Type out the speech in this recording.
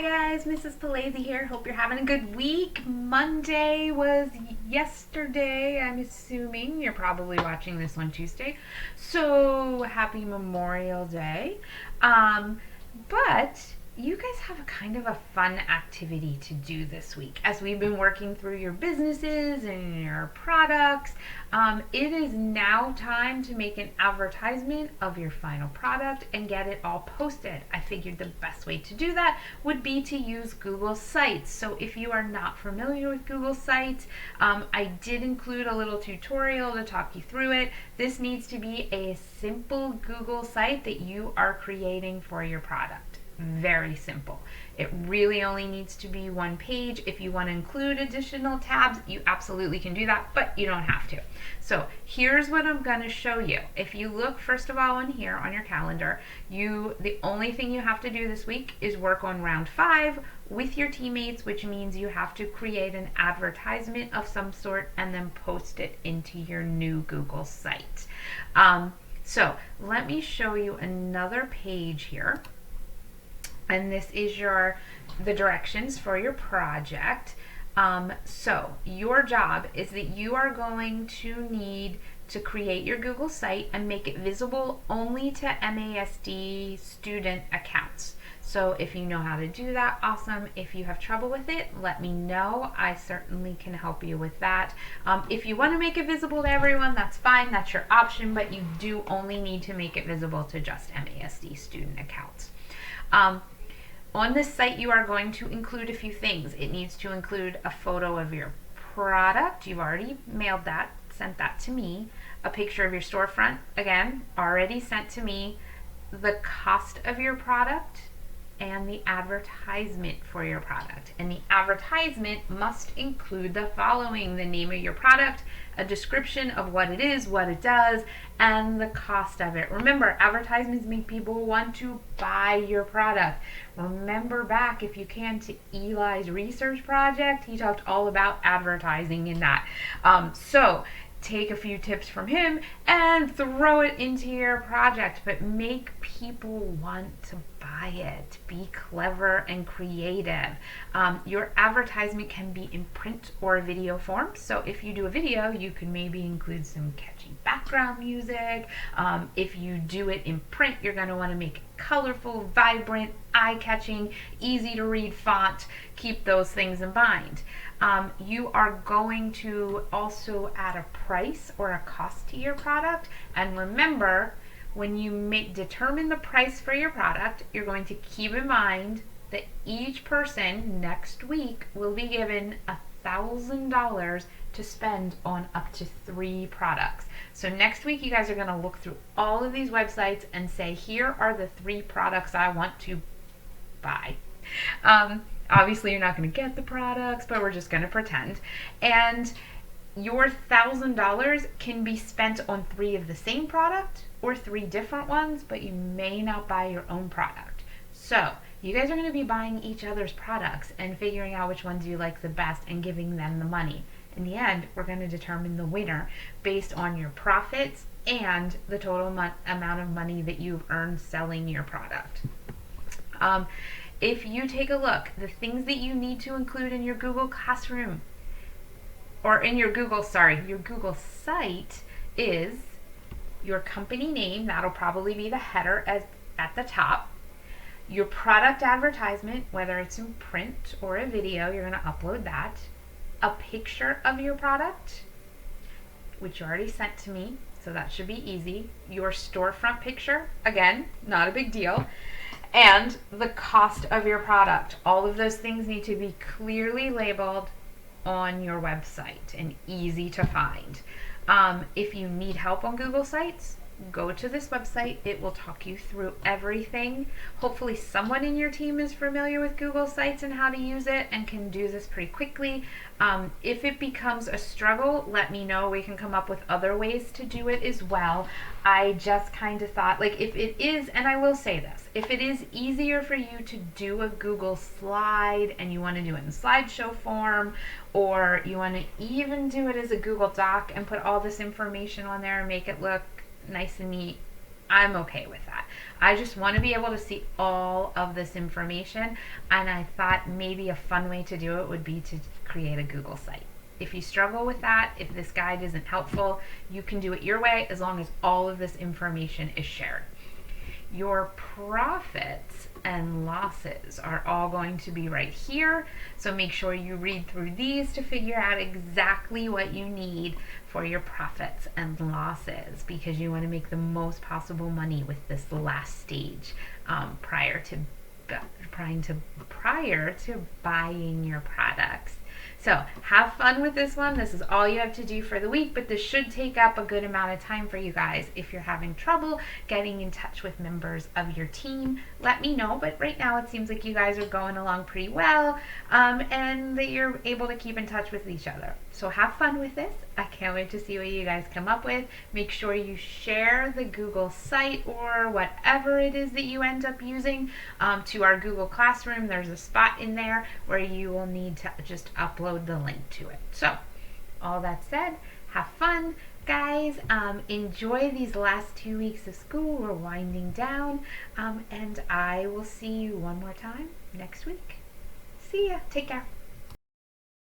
guys, Mrs. Palazzi here. Hope you're having a good week. Monday was yesterday, I'm assuming. You're probably watching this on Tuesday. So happy Memorial Day. But you guys have a kind of a fun activity to do this week. As we've been working through your businesses and your products, it is now time to make an advertisement of your final product and get it all posted. I figured the best way to do that would be to use Google Sites. So if you are not familiar with Google Sites, I did include a little tutorial to talk you through it. This needs to be a simple Google site that you are creating for your product. Very simple. It really only needs to be one page. If you want to include additional tabs, you absolutely can do that, but you don't have to. So here's what I'm going to show you. If you look first of all in here on your calendar, the only thing you have to do this week is work on round 5 with your teammates, which means you have to create an advertisement of some sort and then post it into your new Google site. So let me show you another page here. And this is the directions for your project. So your job is that you are going to need to create your Google site and make it visible only to MASD student accounts. So if you know how to do that, awesome. If you have trouble with it, let me know. I certainly can help you with that. If you want to make it visible to everyone, that's fine. That's your option, but you do only need to make it visible to just MASD student accounts. On this site, you are going to include a few things. It needs to include a photo of your product. You've already mailed that, sent that to me. A picture of your storefront, again, already sent to me. The cost of your product and the advertisement for your product. And the advertisement must include the following: the name of your product, a description of what it is, what it does, and the cost of it. Remember, advertisements make people want to buy your product. Remember back, if you can, to Eli's research project. He talked all about advertising in that. So take a few tips from him and throw it into your project, but make people want to buy it. Be clever and creative. Your advertisement can be in print or video form. So if you do a video, you can maybe include some catchy background music. If you do it in print, you're going to want to make it colorful, vibrant, eye-catching, easy to read font. Keep those things in mind. You are going to also add a price or a cost to your product. And remember, when you determine the price for your product, you're going to keep in mind that each person next week will be given $1,000 to spend on up to 3 products. So next week, you guys are going to look through all of these websites and say, here are the 3 products I want to buy. Obviously, you're not going to get the products, but we're just going to pretend. And your $1,000 can be spent on 3 of the same product or 3 different ones, but you may not buy your own product. So you guys are going to be buying each other's products and figuring out which ones you like the best and giving them the money. In the end, we're going to determine the winner based on your profits and the total amount of money that you've earned selling your product. If you take a look, the things that you need to include in your Google Classroom or in your Google site is your company name. That'll probably be the header at the top. Your product advertisement, whether it's in print or a video, you're going to upload that. A picture of your product, which you already sent to me, so that should be easy. Your storefront picture, again, not a big deal. And the cost of your product. All of those things need to be clearly labeled on your website and easy to find. If you need help on Google Sites, go to this website. It will talk you through everything. Hopefully someone in your team is familiar with Google Sites and how to use it and can do this pretty quickly. If it becomes a struggle, let me know. We can come up with other ways to do it as well. I just kind of thought, like, if it is, and I will say this, if it is easier for you to do a Google slide and you want to do it in slideshow form, or you want to even do it as a Google Doc and put all this information on there and make it look nice and neat, I'm okay with that. I just want to be able to see all of this information, and I thought maybe a fun way to do it would be to create a Google site. If you struggle with that, if this guide isn't helpful, you can do it your way as long as all of this information is shared. Your profits and losses are all going to be right here. So make sure you read through these to figure out exactly what you need for your profits and losses, because you want to make the most possible money with this last stage prior to buying your products. So have fun with this one. This is all you have to do for the week, but this should take up a good amount of time for you guys. If you're having trouble getting in touch with members of your team, let me know. But right now it seems like you guys are going along pretty well, and that you're able to keep in touch with each other. So have fun with this. I can't wait to see what you guys come up with. Make sure you share the Google site or whatever it is that you end up using to our Google Classroom. There's a spot in there where you will need to just upload the link to it. So all that said, have fun, guys. Enjoy these last 2 weeks of school. We're winding down, and I will see you one more time next week. See ya. Take care.